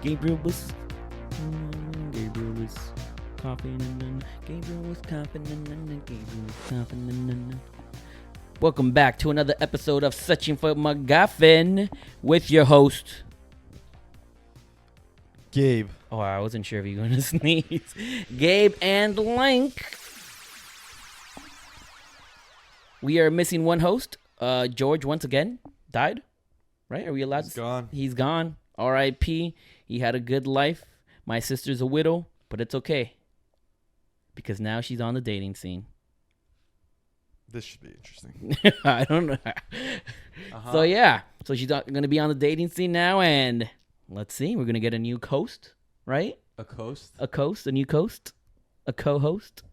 Gabriel was confident. Gabriel was confident. Gabriel was confident. Welcome back to another episode of Searching for McGuffin with your host Gabe. Oh, I wasn't sure if you were going to sneeze. Gabe and Link. We are missing one host. George once again died. Right? Are we allowed He's to? gone. He's gone. R.I.P. He had a good life. My sister's a widow, but it's okay. Because now she's on the dating scene. This should be interesting. I don't know. So, yeah. So she's going to be on the dating scene now. And let's see. We're going to get a new host, right? A coast? A host, a new host, a co-host.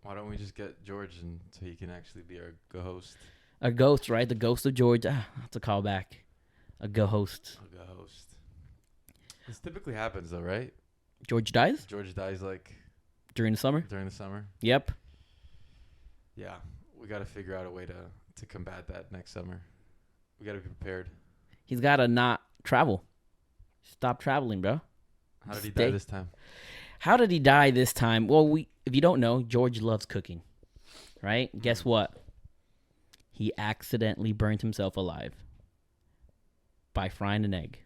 Why don't we just get George in so he can actually be our co-host? A ghost, right? The ghost of George. That's a callback. A co-host. A co-host. This typically happens though, right? George dies? George dies like During the summer? during the summer. Yep. Yeah. We got to figure out a way to combat that next summer. We got to be prepared. He's got to not travel. Stop traveling, bro. How did he die this time? How did he die this time? Well, if you don't know, George loves cooking, right? Guess what? He accidentally burnt himself alive by frying an egg.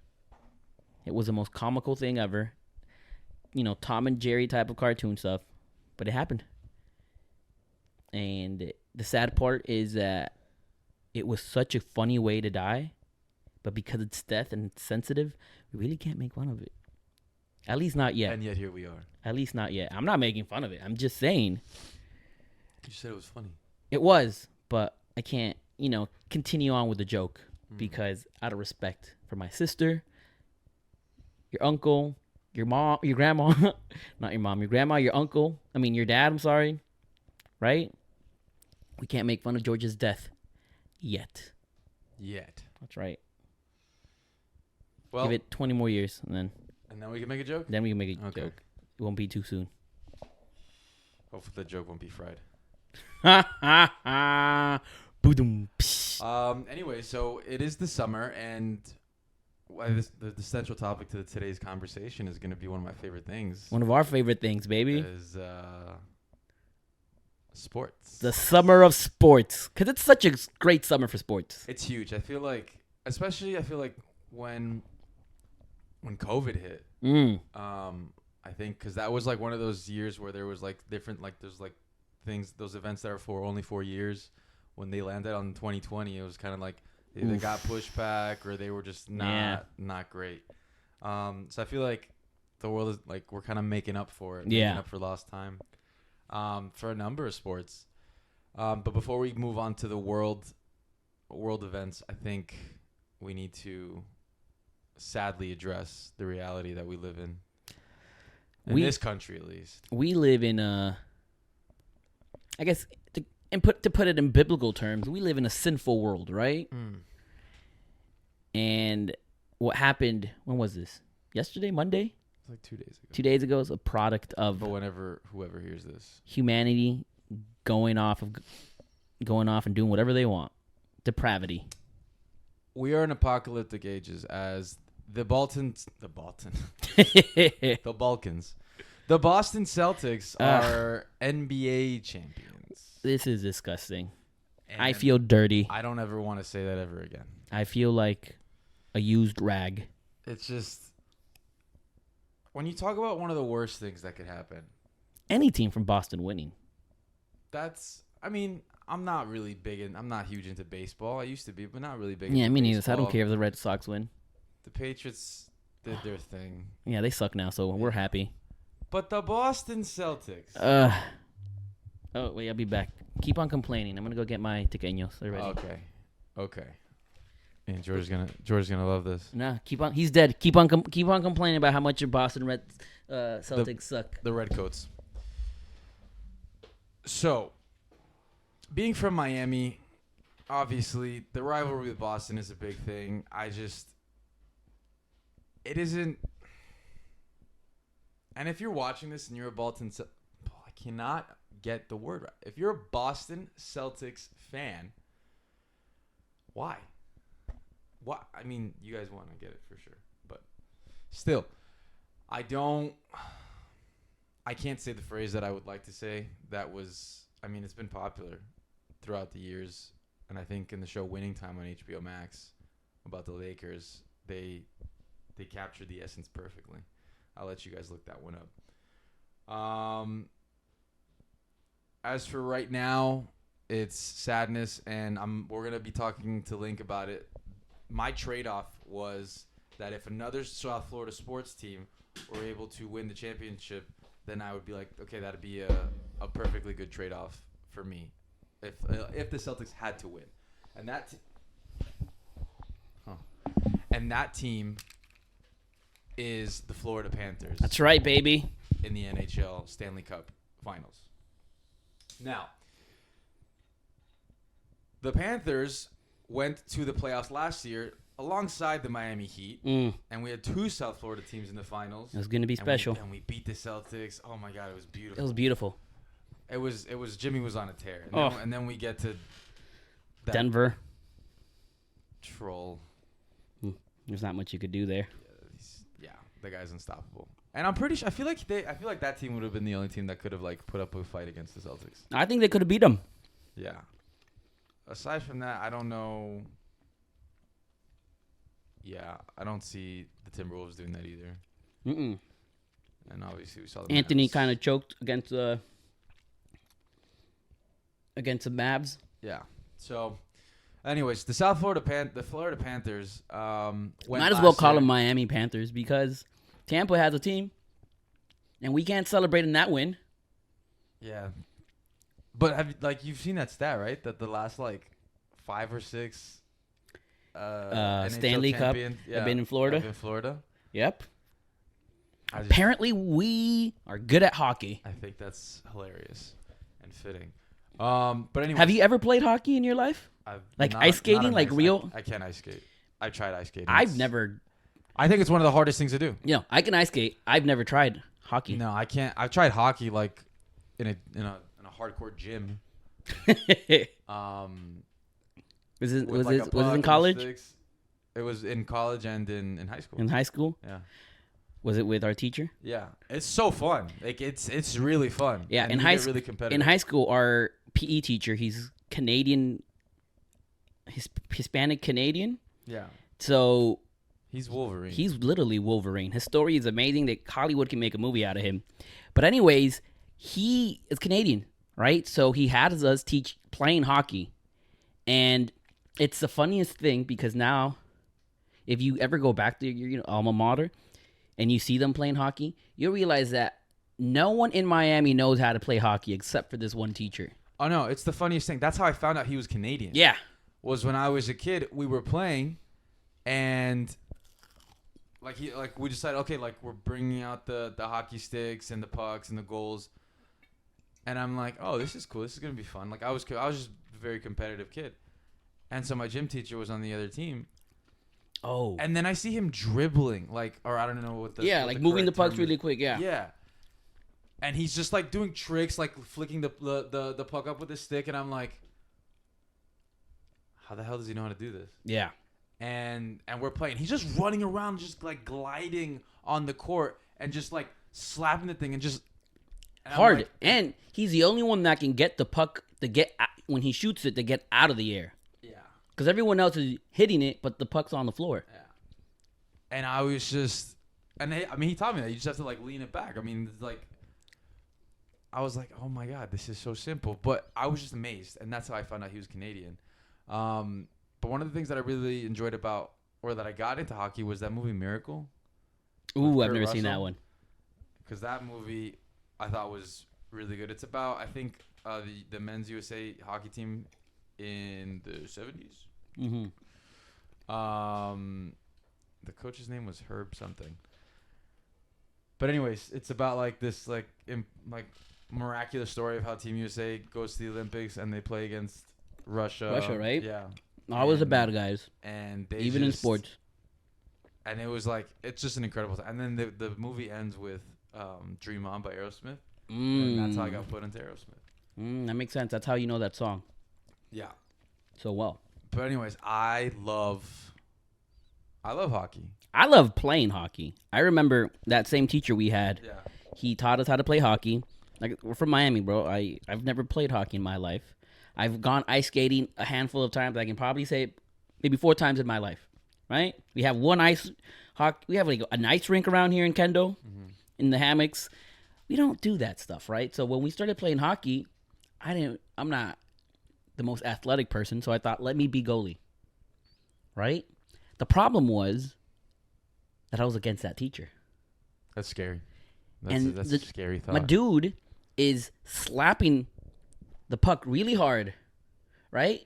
It was the most comical thing ever. You know, Tom and Jerry type of cartoon stuff. But it happened. And the sad part is that it was such a funny way to die. But because it's death and it's sensitive, we really can't make fun of it. At least not yet. And yet here we are. At least not yet. I'm not making fun of it. I'm just saying. You said it was funny. It was, but I can't, continue on with the joke because out of respect for my sister, your uncle, your mom, your grandma, not your mom, your grandma, your uncle, your dad, I'm sorry, right? We can't make fun of George's death yet. That's right. Well, give it 20 more years and then we can make a joke? we can make a joke. It won't be too soon. Hopefully the joke won't be fried. Boom. Anyway, so it is the summer, and the central topic to today's conversation is going to be one of my favorite things. One of our favorite things, baby. Is sports. The summer of sports. Because it's such a great summer for sports. It's huge. I feel like when COVID hit, I think because that was like one of those years where there was like different, like there's like things, those events that are for only 4 years. When they landed on 2020, it was kind of like they got pushed back or they were just not great. So I feel like the world is like we're kind of making up for it, making up for lost time for a number of sports. But before we move on to the world events, I think we need to sadly address the reality that we live in this country, at least. We live in I guess to put it in biblical terms, we live in a sinful world, right? And what happened, when was this? Yesterday, Monday? It's like 2 days ago. 2 days ago is a product of but whoever hears this, humanity going off and doing whatever they want. Depravity. We are in apocalyptic ages as the Balkans. The Boston Celtics are NBA champions. This is disgusting. And I feel dirty. I don't ever want to say that ever again. I feel like a used rag. It's just, when you talk about one of the worst things that could happen. Any team from Boston winning. I'm not huge into baseball. I used to be, but not really big into baseball. Me neither. So I don't care if the Red Sox win. The Patriots did their thing. Yeah, they suck now, so we're happy. But the Boston Celtics. Oh, wait, I'll be back. Keep on complaining. I'm going to go get my tequeños. They're ready. Okay. And George's gonna love this. No, keep on. He's dead. Keep on complaining about how much your Boston Red Celtics suck. The Redcoats. So, being from Miami, obviously the rivalry with Boston is a big thing. It isn't. And if you're watching this and you're a I cannot get the word right. If you're a Boston Celtics fan, why? what? I mean, you guys want to get it for sure, but still, I can't say the phrase that I would like to say. That was, I mean, it's been popular throughout the years, and I think in the show Winning Time on HBO Max about the Lakers, they captured the essence perfectly. I'll let you guys look that one up. As for right now, it's sadness, and we're gonna be talking to Link about it. My trade-off was that if another South Florida sports team were able to win the championship, then I would be like, okay, that'd be a perfectly good trade-off for me, if the Celtics had to win, and that team is the Florida Panthers. That's right, baby. In the NHL Stanley Cup Finals. Now, the Panthers went to the playoffs last year alongside the Miami Heat, and we had 2 South Florida teams in the finals. It was going to be special. And we beat the Celtics. Oh, my God, it was beautiful. It was beautiful. It was Jimmy was on a tear. And then we get to Denver. Troll. There's not much you could do there. Yeah, the guy's unstoppable. And I'm pretty sure I feel like that team would have been the only team that could have like put up a fight against the Celtics. I think they could have beat them. Yeah. Aside from that, I don't know. Yeah, I don't see the Timberwolves doing that either. And obviously we saw the Anthony Mavs. kind of choked against the Mavs. Yeah. So, anyways, the Florida Panthers. Might as well call them Miami Panthers because Tampa has a team, and we can't celebrate in that win. Yeah. But you've seen that stat, right? That the last 5 or 6 Stanley Cup have been in Florida. Yep. Apparently, we are good at hockey. I think that's hilarious and fitting. But anyway, have you ever played hockey in your life? Ice skating, real? I can't ice skate. I tried ice skating. I've never. I think it's one of the hardest things to do. Yeah, I can ice skate. I've never tried hockey. No, I can't. I've tried hockey in a hardcore gym. Was it in college? It was in college and in high school. In high school? Yeah. Was it with our teacher? Yeah, it's so fun. It's really fun. Yeah, and in high school, our PE teacher, he's Canadian, Hispanic Canadian. Yeah. So he's Wolverine. He's literally Wolverine. His story is amazing. That Hollywood can make a movie out of him. But anyways, he is Canadian, right? So he has us teach playing hockey, and it's the funniest thing because now, if you ever go back to your alma mater and you see them playing hockey, you'll realize that no one in Miami knows how to play hockey except for this one teacher. Oh, no. It's the funniest thing. That's how I found out he was Canadian. Yeah. Was when I was a kid, we were playing, and we decided, okay, we're bringing out the hockey sticks and the pucks and the goals. And I'm like, oh, this is cool. This is going to be fun. I was just a very competitive kid. And so my gym teacher was on the other team. Oh. And then I see him dribbling, or I don't know what the... Yeah, moving the pucks really quick, yeah. Yeah. And he's just, doing tricks, flicking the puck up with his stick, and I'm like, how the hell does he know how to do this? Yeah. And we're playing. He's just running around, just, gliding on the court, and just, slapping the thing, and just... And hard. And he's the only one that can get the puck, when he shoots it, to get out of the air. Because everyone else is hitting it, but the puck's on the floor. Yeah. And I was just... And he taught me that. You just have to, lean it back. I mean, it's I was like, oh, my God, this is so simple. But I was just amazed. And that's how I found out he was Canadian. But one of the things that I really enjoyed about... Or that I got into hockey was that movie Miracle. Ooh, I've never seen that one. Because that movie, I thought, was really good. It's about, I think, the men's USA hockey team in the 70s. Mm-hmm. The coach's name was Herb something. But anyways, it's about this miraculous story of how Team USA goes to the Olympics and they play against Russia. Russia, right? Yeah. Always the bad guys. And they even in sports. And it was it's just an incredible time. And then the movie ends with Dream On by Aerosmith. And that's how I got put into Aerosmith. That makes sense. That's how you know that song. Yeah. So well. But anyways, I love I love hockey. I love playing hockey. I remember that same teacher we had. Yeah. He taught us how to play hockey. Like, we're from Miami, bro. I've never played hockey in my life. I've gone ice skating a handful of times. I can probably say maybe 4 times in my life. Right? We have one ice hockey. We have like an ice rink around here in Kendo, in the hammocks. We don't do that stuff, right? So when we started playing hockey, I'm not the most athletic person, so I thought, let me be goalie. Right? The problem was that I was against that teacher. That's scary. That's the a scary thought. My dude is slapping the puck really hard, right?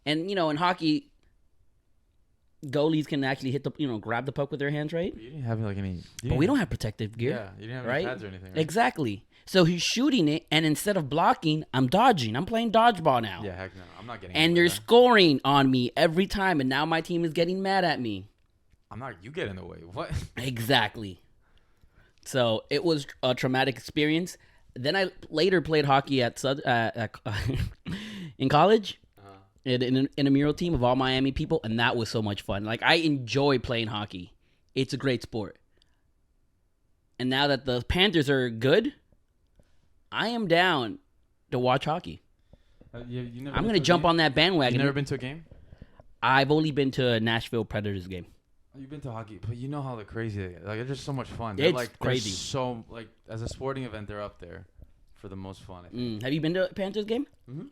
And, you know, in hockey, goalies can actually grab the puck with their hands, right? You didn't have like any... But we don't have protective gear. Yeah, you didn't have right? any pads or anything, right? Exactly. So he's shooting it, and instead of blocking, I'm dodging. I'm playing dodgeball now. Yeah, heck no. I'm not getting... And they're scoring on me every time, and now my team is getting mad at me. I'm not... You get in the way. What? Exactly. So it was a traumatic experience. Then I later played hockey at in college in a mural team of all Miami people, and that was so much fun. Like, I enjoy playing hockey. It's a great sport. And now that the Panthers are good, I am down to watch hockey. I'm going to jump on that bandwagon. You've never been to a game? I've only been to a Nashville Predators game. You've been to hockey, but you know how crazy they get. Like, it's just so much fun. It's crazy. So, like, as a sporting event, they're up there for the most fun, I think. Have you been to a Panthers game? Mm-hmm.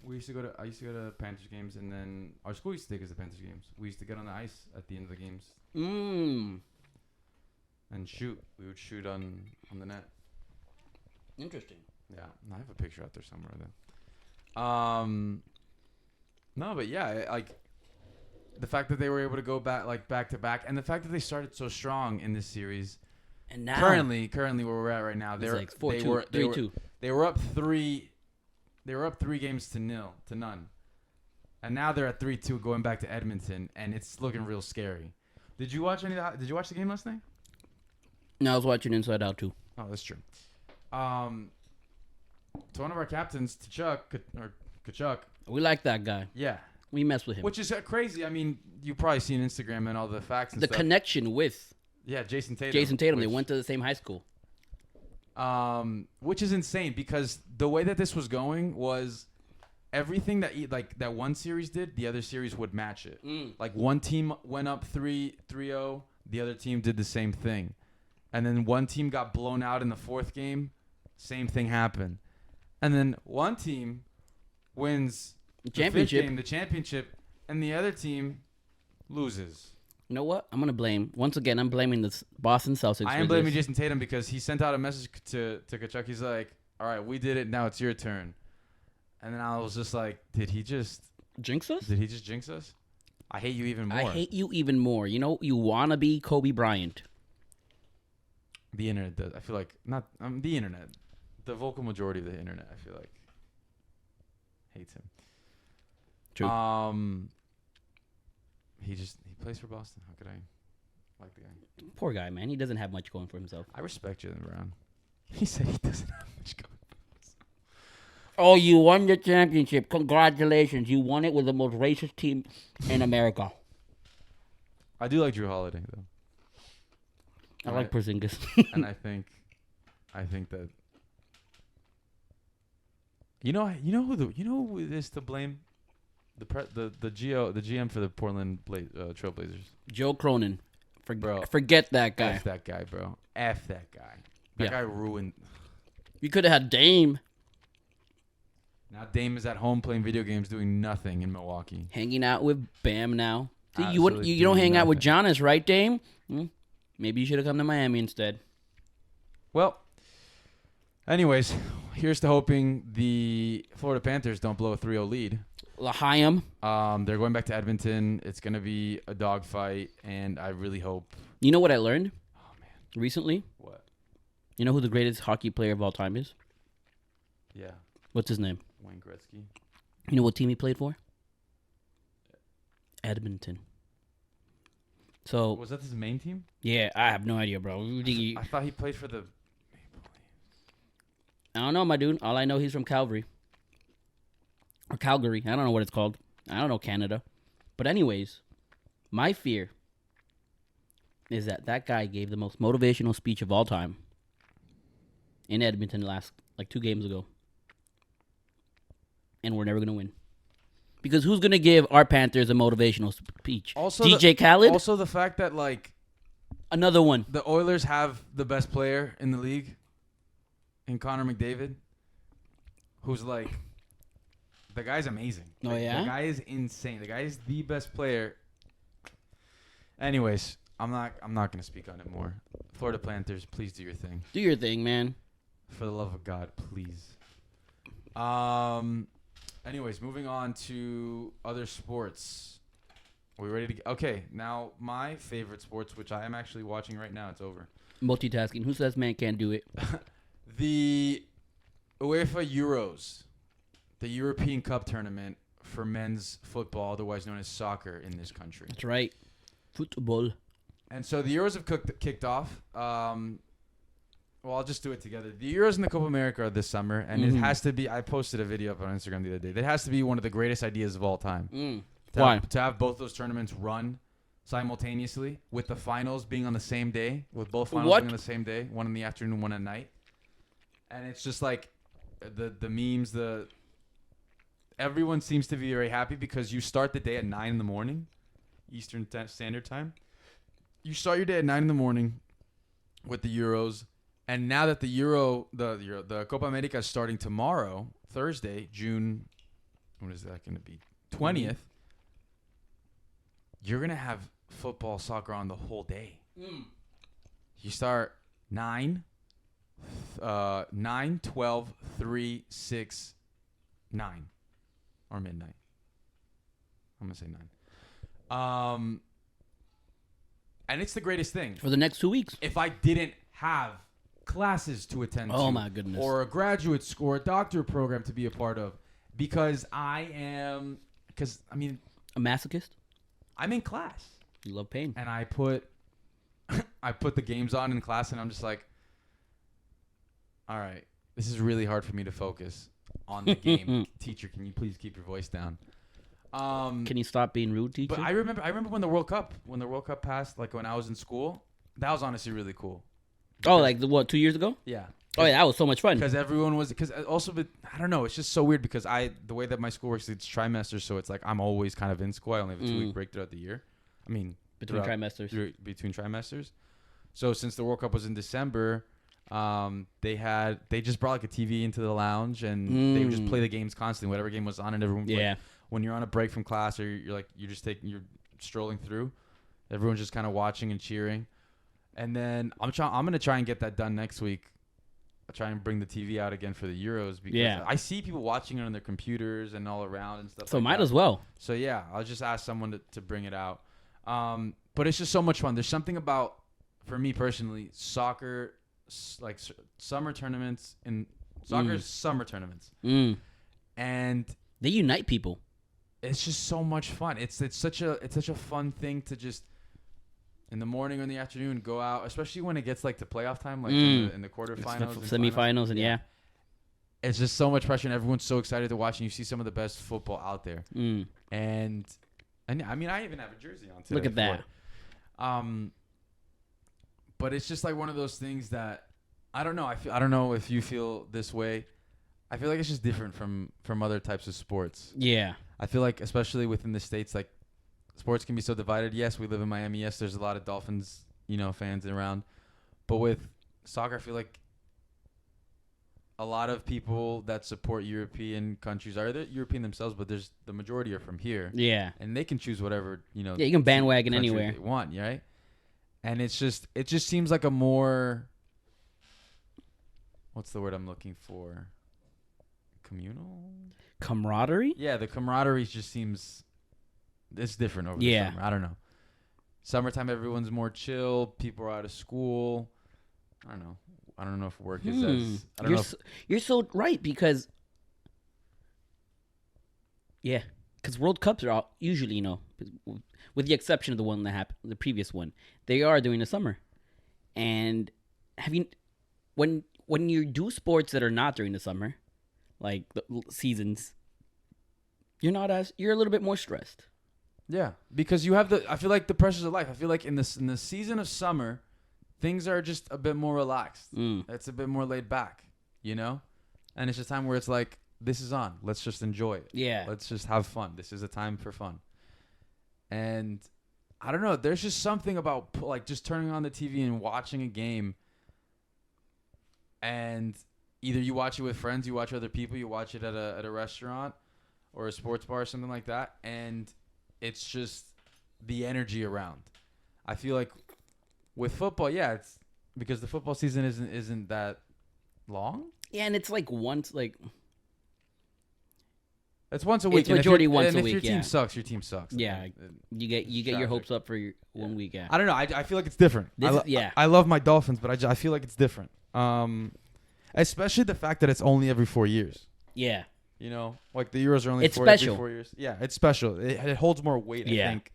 I used to go to Panthers games, and then our school used to take us to Panthers games. We used to get on the ice at the end of the games. And shoot. We would shoot on the net. Interesting. Yeah. I have a picture out there somewhere, though. No, but yeah, like... The fact that they were able to go back to back, and the fact that they started so strong in this series, and now currently where we're at right now, they're like 3-2. They were up 3 games to none, and now they're at 3-2 going back to Edmonton, and it's looking real scary. Did you watch Did you watch the game last night? No, I was watching Inside Out too. Oh, that's true. So one of our captains, Kachuk. We like that guy. Yeah. We mess with him. Which is crazy. I mean, you probably seen Instagram and all the facts and the stuff. connection with Jason Tatum. They went to the same high school. Which is insane because the way that this was going was everything that that one series did, the other series would match it. Like one team went up 3-0, the other team did the same thing. And then one team got blown out in the 4th game, same thing happened. And then one team wins the championship, and the other team loses. You know what? I'm blaming the Boston Celtics. I am blaming Jason Tatum because he sent out a message to Kachuk. He's like, "All right, we did it. Now it's your turn." And then I was just like, "Did he just jinx us? Did he just jinx us? I hate you even more. I hate you even more. You know, you wanna be Kobe Bryant. The internet does. I feel like not the internet. The vocal majority of the internet, I feel like, hates him. True. He plays for Boston. How could I like the guy? Poor guy, man. He doesn't have much going for himself. I respect Jalen Brown. He said he doesn't have much going for himself. Oh, you won the championship. Congratulations. You won it with the most racist team in America. I do like Drew Holiday though. I like Porzingis. And I think that you know who it is to blame? The GM for the Portland Trailblazers. Joe Cronin. Forget that guy. F that guy, bro. F that guy. That guy ruined. You could have had Dame. Now Dame is at home playing video games, doing nothing in Milwaukee. Hanging out with Bam now. See, you don't hang out with Giannis, right, Dame? Maybe you should have come to Miami instead. Well, anyways, here's to hoping the Florida Panthers don't blow a 3-0 lead. L'Chaim. They're going back to Edmonton. It's going to be a dogfight, and I really hope. You know what I learned? Oh, man. Recently? What? You know who the greatest hockey player of all time is? Yeah. What's his name? Wayne Gretzky. You know what team he played for? Edmonton. So was that his main team? Yeah, I have no idea, bro. I thought he played for the Maple Leafs. I don't know, my dude. All I know, he's from Calgary. Or Calgary. I don't know what it's called. I don't know Canada. But anyways, my fear is that guy gave the most motivational speech of all time in Edmonton last, 2 games ago. And we're never going to win. Because who's going to give our Panthers a motivational speech? Also, DJ Khaled? Also, the fact that, another one. the Oilers have the best player in the league in Connor McDavid, who's, the guy's amazing. Oh, yeah? The guy is insane. The guy is the best player. Anyways, I'm not going to speak on it more. Florida Panthers, please do your thing. Do your thing, man. For the love of God, please. Anyways, moving on to other sports. Are we ready to... Okay, now my favorite sports, which I am actually watching right now. It's over. Multitasking. Who says man can't do it? The UEFA Euros, the European Cup tournament for men's football, otherwise known as soccer in this country. That's right. Football. And so the Euros have kicked off. Well, I'll just do it together. The Euros and the Copa America are this summer, and it has to be... I posted a video up on Instagram the other day. That has to be one of the greatest ideas of all time. Why? To have both those tournaments run simultaneously, with the finals being on the same day, with both finals being on the same day, one in the afternoon, one at night. And it's just the memes, everyone seems to be very happy because you start the day at 9 in the morning, Eastern Standard Time. You start your day at 9 in the morning with the Euros. And now that the Copa America is starting tomorrow, Thursday, June, what is that going to be? 20th. You're going to have football, soccer on the whole day. You start 9, 12, 3, 6, 9. Or midnight. I'm going to say 9. And it's the greatest thing. For the next 2 weeks. If I didn't have classes to attend to. Oh, my goodness. Or a graduate school or a doctorate program to be a part of. Because a masochist? I'm in class. You love pain. And I put the games on in class, and I'm just like, all right, this is really hard for me to focus on the game. Teacher, can you please keep your voice down? Can you stop being rude, teacher? But I remember when the World Cup passed, when I was in school, that was honestly really cool. Oh, 2 years ago? Yeah. Oh, yeah, that was so much fun. Because everyone was... Because also, but I don't know. It's just so weird because the way that my school works, it's trimesters, so it's I'm always kind of in school. I only have a 2-week break throughout the year. I mean... Between trimesters. Between trimesters. So since the World Cup was in December, they just brought a TV into the lounge, and they would just play the games constantly. Whatever game was on, and everyone... Yeah. When you're on a break from class or you're strolling through, everyone's just kind of watching and cheering. And then I'm going to try and get that done next week. I'll try and bring the TV out again for the Euros because I see people watching it on their computers and all around and stuff. So might as well. So yeah, I'll just ask someone to bring it out. But it's just so much fun. There's something about, for me personally, soccer, summer tournaments and soccer's summer tournaments, and they unite people. It's just so much fun. It's such a fun thing to just in the morning or in the afternoon go out, especially when it gets to playoff time, in the quarterfinals, semifinals, and yeah. It's just so much pressure, and everyone's so excited to watch, and you see some of the best football out there. And I mean, I even have a jersey on today. Look at that. But it's just one of those things that I don't know. I don't know if you feel this way. I feel like it's just different from other types of sports. Yeah. I feel like, especially within the States, sports can be so divided. Yes, we live in Miami. Yes, there's a lot of Dolphins, fans around. But with soccer, I feel like a lot of people that support European countries are European themselves, but there's the majority are from here. Yeah. And they can choose whatever, Yeah, you can bandwagon anywhere they want, right? And it just seems like a more, what's the word I'm looking for? Communal? Camaraderie? Yeah, the camaraderie just seems it's different over the summer. I don't know. Summertime, everyone's more chill. People are out of school. I don't know. I don't know if work is as... I don't know you're so right because... Yeah, because World Cups are all, usually, with the exception of the one that happened, the previous one, they are during the summer. And when you do sports that are not during the summer, like the seasons, you're a little bit more stressed. Yeah, because you have I feel like the pressures of life. I feel like in the season of summer, things are just a bit more relaxed. It's a bit more laid back, you know? And it's just time where it's like, this is on. Let's just enjoy it. Yeah. Let's just have fun. This is a time for fun. And I don't know. There's just something about like just turning on the TV and watching a game. And either you watch it with friends, you watch other people, you watch it at a restaurant or a sports bar or something like that. And it's just the energy around. I feel like with football, yeah, it's because the football season isn't that long. Yeah, and it's like once it's once a week. It's majority once a week. And if your team sucks, your team sucks. Yeah, you get your hopes up for 1 week. Yeah, I don't know. I feel like it's different. I love my Dolphins, but I feel like it's different. Especially the fact that it's only every 4 years. Yeah. You know, like the Euros are only every 4 years. Yeah, it's special. It holds more weight, I think.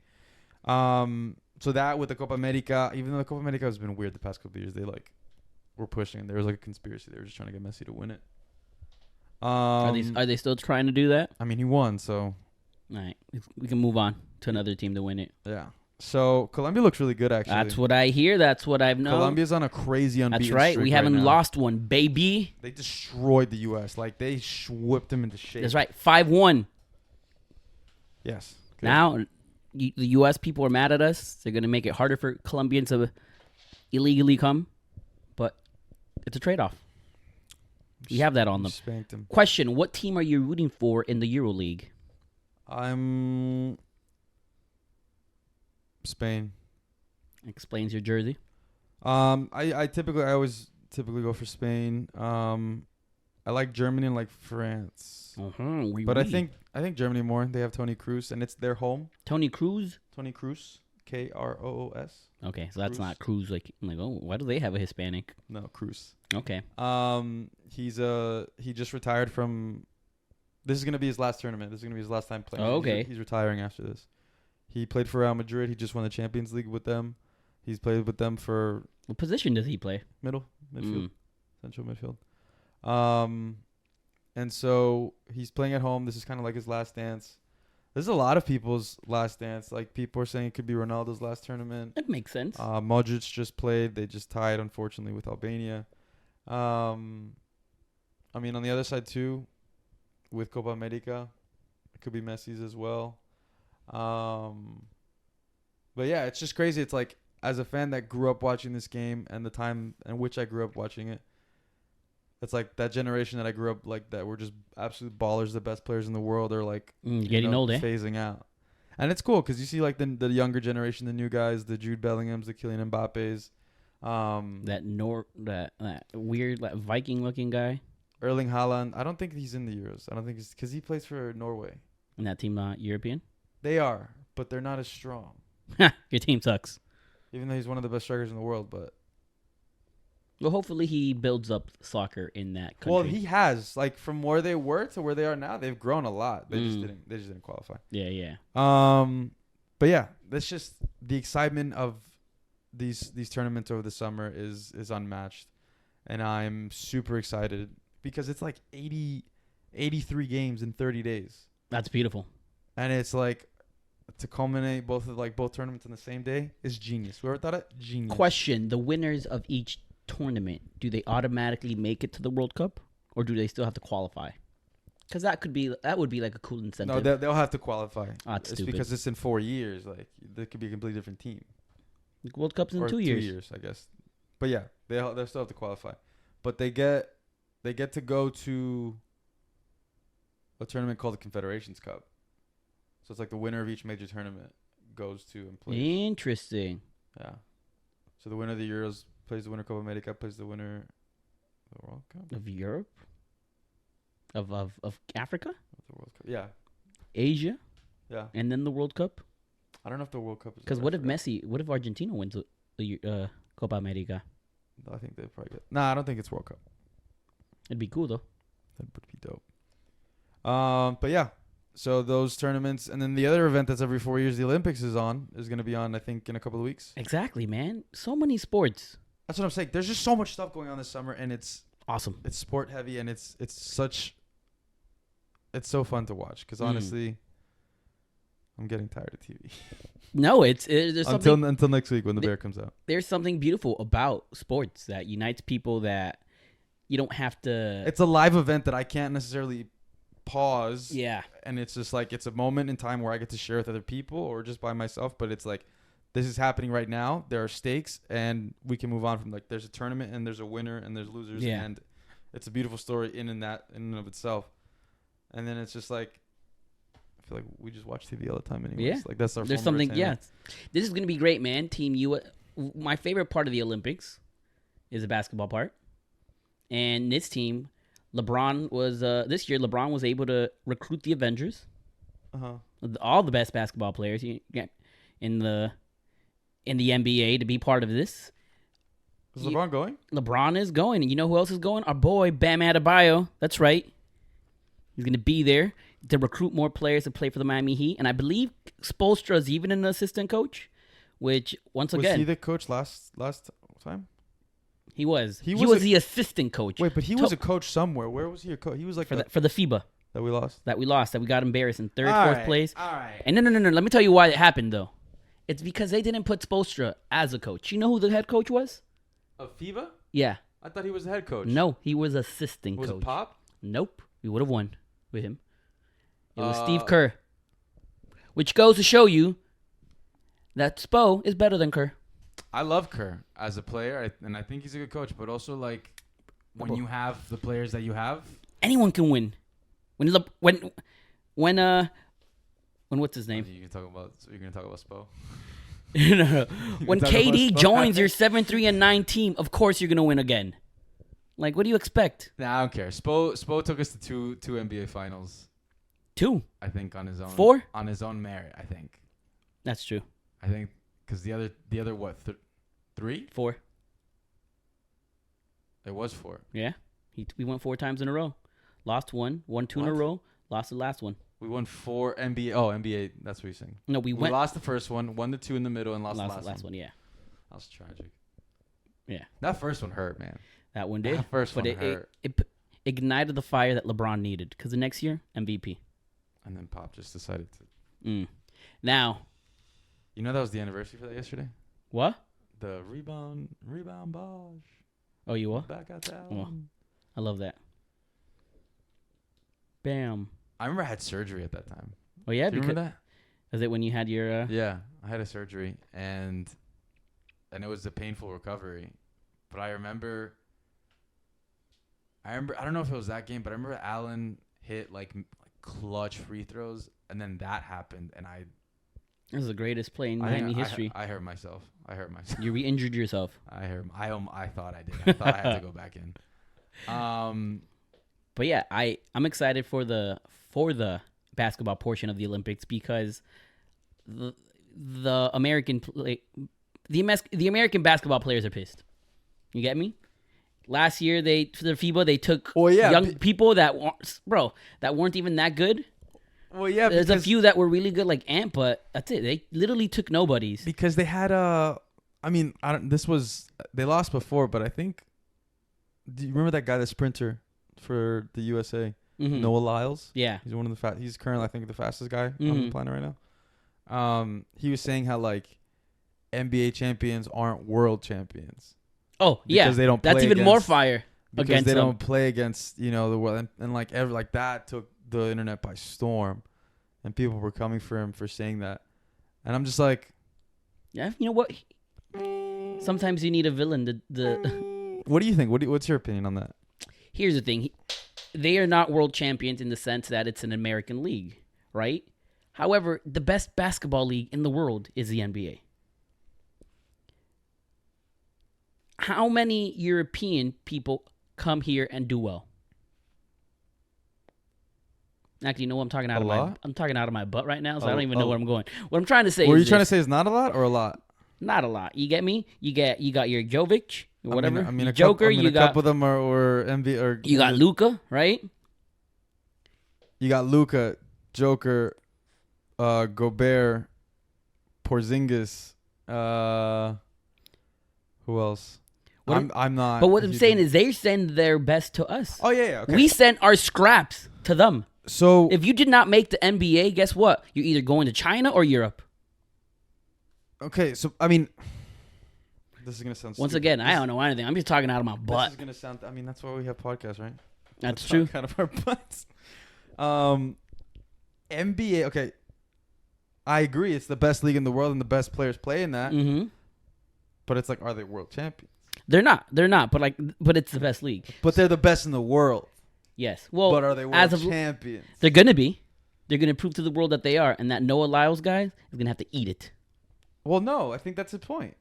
So that with the Copa America, even though the Copa America has been weird the past couple of years, they like were pushing, and there was like a conspiracy. They were just trying to get Messi to win it. Are they still trying to do that? I mean, he won, so. All right, we can move on to another team to win it. Yeah. So Colombia looks really good, actually. That's what I hear. That's what I've known. Colombia's on a crazy unbeaten streak. That's right. We haven't lost one, baby. They destroyed the U.S. Like they whipped them into shape. That's right. 5-1. Yes. Good. Now, the U.S. people are mad at us. They're gonna make it harder for Colombians to illegally come, but it's a trade-off. We have that on them. Spanked them. Question: what team are you rooting for in the EuroLeague? I'm Spain. Explains your jersey. I always go for Spain. I like Germany and like France. But I think Germany more. They have Toni Kroos and it's their home. Toni Kroos? Toni Kroos. Kroos. Okay, so that's not Cruz. Like, I'm like, oh, why do they have a Hispanic? No, Kroos. Okay. He just retired from. This is gonna be his last tournament. This is gonna be his last time playing. Oh, okay. He's retiring after this. He played for Real Madrid. He just won the Champions League with them. He's played with them for. What position does he play? Midfield, central midfield. And so he's playing at home. This is kind of like his last dance. This is a lot of people's last dance. Like people are saying it could be Ronaldo's last tournament. That makes sense. Modric just played. They just tied, unfortunately, with Albania. I mean, on the other side too, with Copa America, it could be Messi's as well. But yeah, it's just crazy. It's like as a fan that grew up watching this game and the time in which I grew up watching it, it's like that generation that I grew up like that were just absolute ballers, the best players in the world, are like getting old, phasing out. And it's cool because you see like the younger generation, the new guys, the Jude Bellinghams, the Kylian Mbappes, that weird like Viking looking guy, Erling Haaland. I don't think he's in the Euros. I don't think it's because he plays for Norway. And that team not European? They are, but they're not as strong. Your team sucks. Even though he's one of the best strikers in the world, but. Well, hopefully he builds up soccer in that country. Well, he has. Like from where they were to where they are now, they've grown a lot. They just didn't qualify. Yeah. But yeah, that's just the excitement of these tournaments over the summer is unmatched, and I'm super excited because it's like 83 games in 30 days. That's beautiful. And it's like to culminate both tournaments on the same day is genius. Whoever thought it? Genius. Question: the winners of each tournament, do they automatically make it to the World Cup, or do they still have to qualify? Because that would be like a cool incentive. No, they'll have to qualify. That's it's stupid. Because it's in 4 years. Like there could be a completely different team. The World Cup's in 2 years. 2 years, I guess. But yeah, they'll still have to qualify. But they get to go to a tournament called the Confederations Cup. So it's like the winner of each major tournament goes to and plays. Interesting. Yeah. So the winner of the Euros plays the winner of Copa America, plays the winner of the World Cup. Of Europe? Of Africa? Of the World Cup. Yeah. Asia? Yeah. And then the World Cup? I don't know if the World Cup is. Because what if Argentina wins the Copa America? I think they'd probably get. Nah, I don't think it's World Cup. It'd be cool though. That would be dope. But yeah. So those tournaments, and then the other event that's every 4 years, the Olympics is going to be on, I think, in a couple of weeks. Exactly, man. So many sports. That's what I'm saying. There's just so much stuff going on this summer, and it's awesome. It's sport heavy, and it's so fun to watch. Because honestly, I'm getting tired of TV. No, there's something until next week when the bear comes out. There's something beautiful about sports that unites people that you don't have to. It's a live event that I can't necessarily pause. Yeah. And it's just like it's a moment in time where I get to share with other people or just by myself. But it's like this is happening right now. There are stakes, and we can move on from like there's a tournament and there's a winner and there's losers. Yeah. And it's a beautiful story in and of itself. And then it's just like. I feel like we just watch TV all the time anyways. Yeah. Like that's our There's something, yeah. This is going to be great, man. Team U. My favorite part of the Olympics is the basketball part. And this team, LeBron was, this year, LeBron was able to recruit the Avengers. All the best basketball players in the NBA to be part of this. Is LeBron going? LeBron is going. And you know who else is going? Our boy, Bam Adebayo. That's right. He's going to be there to recruit more players to play for the Miami Heat. And I believe Spoelstra is even an assistant coach, which, once again... Was he the coach last time? He was. He was the assistant coach. Wait, but he was a coach somewhere. Where was he a coach? He was like... For the FIBA. That we lost? That we got embarrassed in third, all fourth right, place. All right. And no. Let me tell you why it happened, though. It's because they didn't put Spoelstra as a coach. You know who the head coach was? Of FIBA? Yeah. I thought he was the head coach. No, he was assistant was coach. Was it Pop? Nope. We would have won with him. It was Steve Kerr. Which goes to show you that Spo is better than Kerr. I love Kerr as a player, and I think he's a good coach. But also, like, when you have the players that you have, anyone can win. When what's his name? You're gonna talk about Spo. No. When KD joins your 7-3-9 team, of course you're gonna win again. Like, what do you expect? Nah, I don't care. Spo took us to two NBA finals. 2, I think, on his own. 4 on his own merit. I think. That's true. I think because the other what 3? 4. It was 4. Yeah, we went 4 times in a row. Lost 1, won 2 in a row. Lost the last one. We won 4 NBA. Oh, NBA. That's what you're saying. No, we lost the first one, won the 2 in the middle, and lost the last one. Yeah, that was tragic. Yeah, that first one hurt, man. That one did. That first one hurt. It ignited the fire that LeBron needed because the next year MVP. And then Pop just decided to. Now, you know that was the anniversary for that yesterday. What? The rebound Bosch. Oh, you what? Back at that. Oh, I love that. Bam. I remember I had surgery at that time. Oh yeah, do you remember that? Is it when you had your? Yeah, I had a surgery and it was a painful recovery, but I remember. I don't know if it was that game, but I remember Allen hit like clutch free throws, and then that happened, and This is the greatest play in Miami history. I hurt myself. You re-injured yourself. I thought I did. I thought I had to go back in. But yeah, I'm excited for the basketball portion of the Olympics because the American basketball players are pissed. You get me? Last year for the FIBA they took young people that weren't even that good. Well, yeah, there's a few that were really good like Ant, but that's it. They literally took nobodies because they had they lost before, but I think. Do you remember that guy, the sprinter for the USA, Noah Lyles? Yeah, he's one of the he's currently I think the fastest guy on the planet right now. He was saying how like NBA champions aren't world champions. Oh yeah, because they don't. That's even more fire. Because they don't play against the world, and like that took the internet by storm, and people were coming for him for saying that, and I'm just like, yeah, you know what? Sometimes you need a villain. What do you think? What's your opinion on that? Here's the thing: they are not world champions in the sense that it's an American league, right? However, the best basketball league in the world is the NBA. How many European people come here and do well? Actually, you know what? I'm talking out of my butt right now, so I don't even know where I'm going. What I'm trying to say What are you trying to say is not a lot or a lot? Not a lot. You get me? You got your Jovic, whatever. I mean, Joker. A couple of them are NBA or. You got Luka, right? You got Luka, Joker, Gobert, Porzingis. Who else? I'm not. But what I'm saying is they send their best to us. Oh yeah. Okay. We send our scraps to them. So If you did not make the NBA, guess what? You're either going to China or Europe. okay, so I mean, this is gonna sound Once stupid. again, I don't know anything. I'm just talking out of my This butt. is gonna sound. I mean, that's why we have podcasts, right? That's Let's true. talk out of our butts. NBA. Okay, I agree. It's the best league in the world, and the best players play in that. Mm-hmm. But it's like, are they world champions? They're not. But it's the best league. But they're the best in the world. Yes. Well, but are they as world of, champions? they're gonna be. They're gonna prove to the world that they are, and that Noah Lyles guy is gonna have to eat it. Well, no, I think that's the point.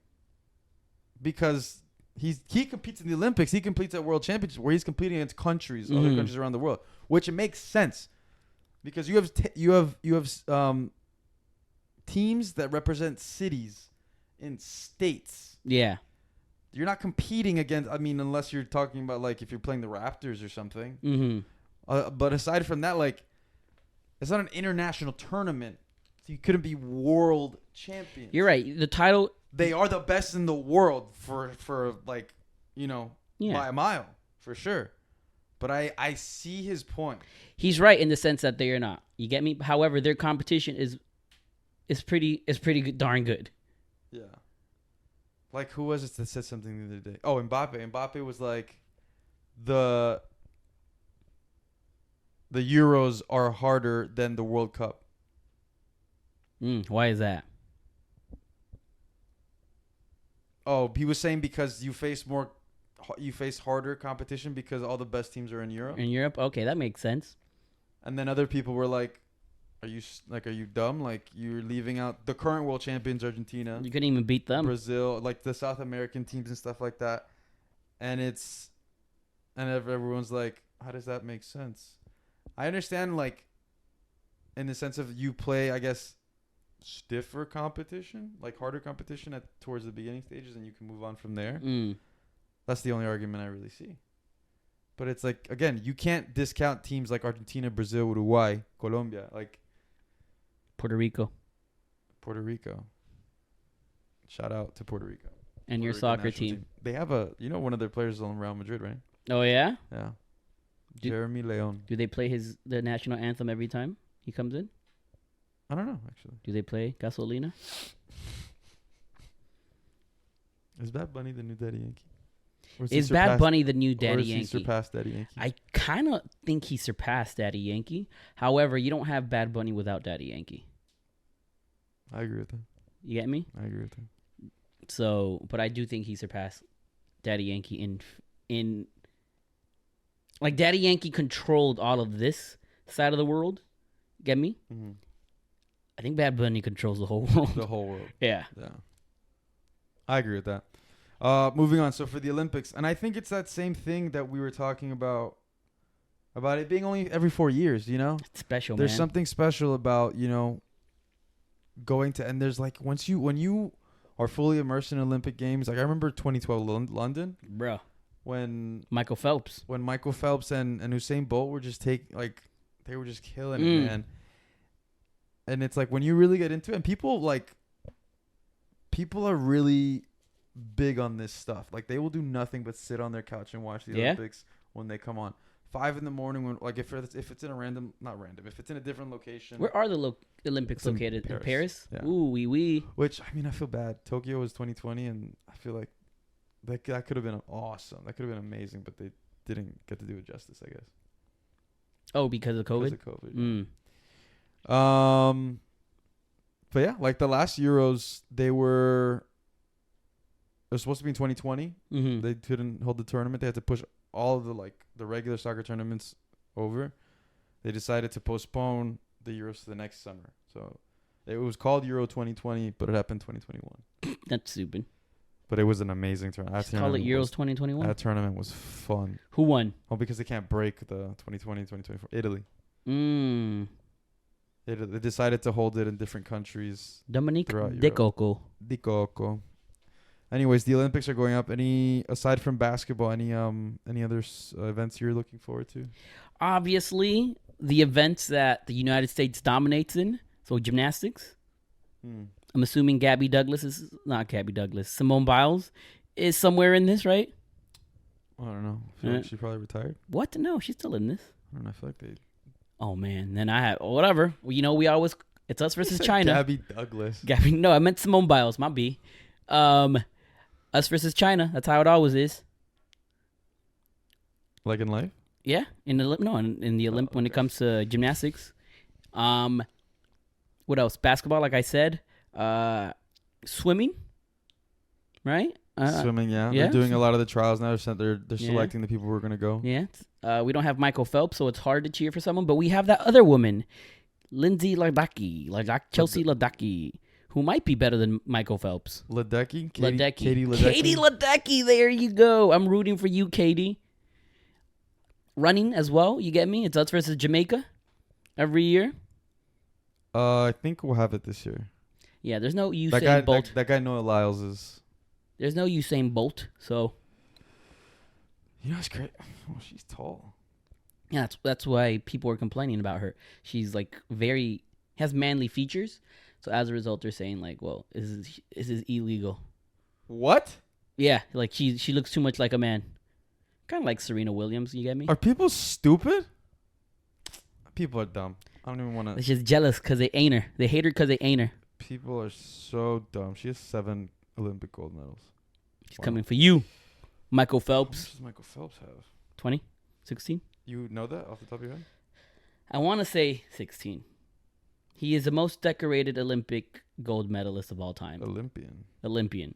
Because he competes in the Olympics, he competes at World Championships where he's competing against countries, other Mhm. countries around the world, which it makes sense because you have teams that represent cities in states. Yeah. You're not competing against. I mean, unless you're talking about like if you're playing the Raptors or something. Mm-hmm. But aside from that, like it's not an international tournament. So you couldn't be world champions. You're right. The title. They are the best in the world for like, Yeah. by a mile, for sure. But I see his point. He's right in the sense that they are not. You get me? However, their competition is pretty good, darn good. Yeah. Like, who was it that said something the other day? Oh, Mbappe. Mbappe was like, the Euros are harder than the World Cup. Why is that? Oh, he was saying because you face harder competition because all the best teams are in Europe. In Europe? Okay, that makes sense. And then other people were like, are you dumb? Like, you're leaving out the current world champions, Argentina. You couldn't even beat them. Brazil, like the South American teams and stuff like that. And everyone's like, how does that make sense? I understand, like, in the sense of you play, I guess, stiffer competition, like harder competition towards the beginning stages, and you can move on from there. That's the only argument I really see. But it's like, again, you can't discount teams like Argentina, Brazil, Uruguay, Colombia, like Puerto Rico. Shout out to Puerto Rico. And your Puerto Rico soccer national team. They have one of their players is on Real Madrid, right? Oh, yeah? Yeah. Do- Jeremy Leon. Do they play the national anthem every time he comes in? I don't know, actually. Do they play Gasolina? Is Bad Bunny the new Daddy Yankee? Is Bad Bunny the new Daddy or is Yankee? he surpassed Daddy Yankee? I kind of think he surpassed Daddy Yankee. However, you don't have Bad Bunny without Daddy Yankee. I agree with that. You get me? I agree with that. So, but I do think he surpassed Daddy Yankee in like Daddy Yankee controlled all of this side of the world. Get me? Mm-hmm. I think Bad Bunny controls the whole world. The whole world. Yeah. Yeah. I agree with that. Moving on. So for the Olympics, and I think it's that same thing that we were talking about it being only every 4 years, It's special, There's man. something special about, going to, and there's like, when you are fully immersed in Olympic Games, like I remember 2012 London, Bro. when Michael Phelps. Michael Phelps and Usain Bolt were just they were just killing it, man. And it's like when you really get into it, and people are really big on this stuff. Like they will do nothing but sit on their couch and watch the Olympics when they come on. 5 a.m. when if it's in if it's in a different location. Where are the Olympics It's in located? In Paris. Paris? Yeah. Ooh, wee. Which, I mean, I feel bad. Tokyo was 2020, and I feel like that could have been awesome. That could have been amazing, but they didn't get to do it justice, I guess. Oh, because of COVID? Because of COVID. But yeah, like the last Euros, it was supposed to be in 2020. Mm-hmm. They couldn't hold the tournament. They had to push all of the regular soccer tournaments over. They decided to postpone the Euros to the next summer. So it was called Euro 2020, but it happened 2021. That's stupid. But it was an amazing tournament. Just call it Euros 2021. That tournament was fun. Who won? Oh, because they can't break the 2020, 2024. Italy. They decided to hold it in different countries. Dominique throughout De Europe. Coco. Di Coco. Anyways, the Olympics are going up. Aside from basketball, any other events you're looking forward to? Obviously, the events that the United States dominates in. So gymnastics. I'm assuming Simone Biles is somewhere in this, right? I don't know. I feel like she probably retired. What? No, she's still in this. I don't know. I feel like they Oh man, then I have whatever. You know, we always it's us versus China. Gabby Douglas. Gabby, no, I meant Simone Biles. My B. Us versus China. That's how it always is. Like in life? Yeah, in the Olymp when it comes to gymnastics. What else? Basketball, like I said. Swimming, right? Swimming, yeah. yeah. They're doing a lot of the trials now. They're selecting the people who are going to go. Yeah. We don't have Michael Phelps, so it's hard to cheer for someone. But we have that other woman, Lindsay Chelsea Ledecky, who might be better than Michael Phelps. Ledecky? Katie Ledecky? Katie Ledecky, there you go. I'm rooting for you, Katie. Running as well, you get me? It's us versus Jamaica every year. I think we'll have it this year. Yeah, there's no Usain Bolt. That guy Noah Lyles is... There's no Usain Bolt, so... You know, it's great. Oh, she's tall. Yeah, that's why people are complaining about her. She's like has manly features, so as a result, they're saying like, "Well, this is illegal." What? Yeah, like she looks too much like a man, kind of like Serena Williams. You get me? Are people stupid? People are dumb. I don't even want to. They're just jealous because they ain't her. They hate her because they ain't her. People are so dumb. She has 7 Olympic gold medals. She's coming for you, Michael How Phelps. much does Michael Phelps have? 20, 16. You know that off the top of your head? I want to say 16. He is the most decorated Olympic gold medalist of all time. Olympian.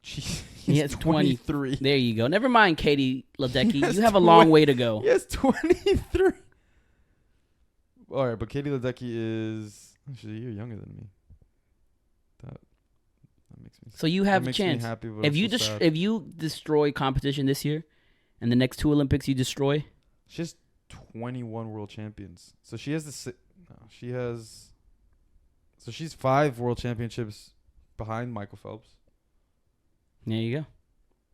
Jeez, He has 23. There you go. Never mind, Katie Ledecky. He has You have a long way to go. He has 23. All right, but Katie Ledecky is she's a year younger than me. That makes me. So you have a makes me chance. happy, but If also sad. if you destroy competition this year, and the next 2 Olympics you destroy, She has 21 world champions. So she has So she's 5 world championships behind Michael Phelps. there you go.